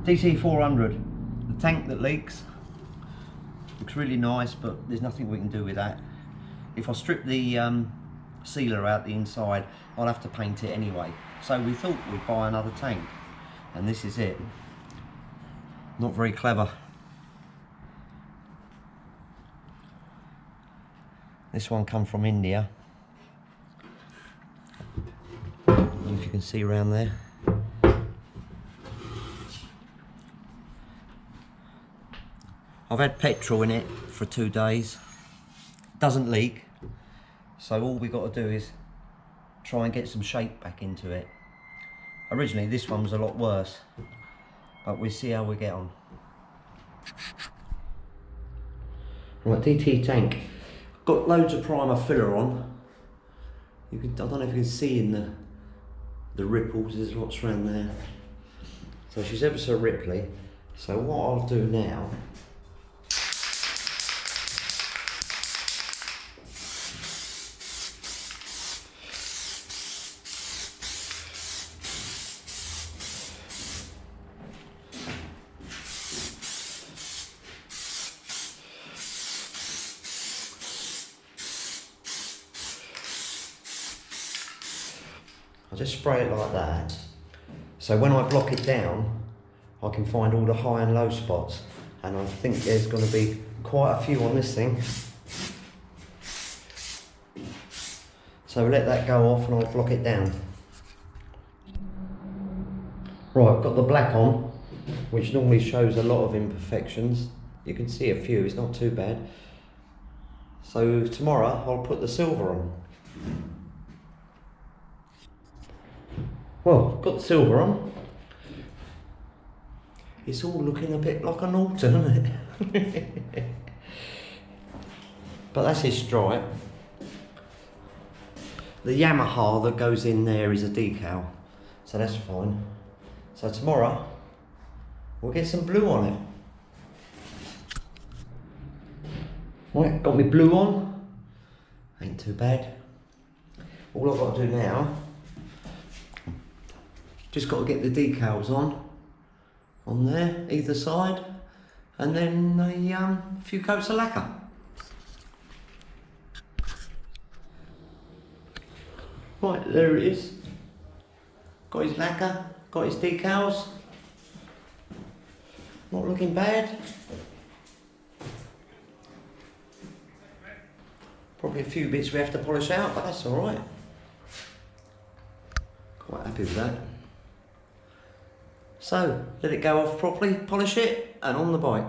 DT400, the tank that leaks. Looks really nice, but there's nothing we can do with that. If I strip the sealer out the inside, I'll have to paint it anyway. So we thought we'd buy another tank, and this is it. Not very clever. This one come from India. I don't know if you can see around there. I've had petrol in it for 2 days. Doesn't leak. So all we've got to do is try and get some shape back into it. Originally this one was a lot worse, but we'll see how we get on. Right, DT tank. Got loads of primer filler on. I don't know if you can see in the ripples, there's lots around there. So she's ever so ripply. So what I'll do now, I'll just spray it like that. So when I block it down, I can find all the high and low spots. And I think there's going to be quite a few on this thing. So let that go off and I'll block it down. Right, I've got the black on, which normally shows a lot of imperfections. You can see a few, it's not too bad. So tomorrow I'll put the silver on. Well, got the silver on. It's all looking a bit like an autumn, isn't it? But that's his stripe. The Yamaha that goes in there is a decal, so that's fine. So tomorrow we'll get some blue on it. Right, got me blue on. Ain't too bad. All I've got to do now, just got to get the decals on there, either side, and then a few coats of lacquer. Right, there it is. Got his lacquer, got his decals. Not looking bad. Probably a few bits we have to polish out, but that's all right. Quite happy with that. So, let it go off properly, polish it, and on the bike.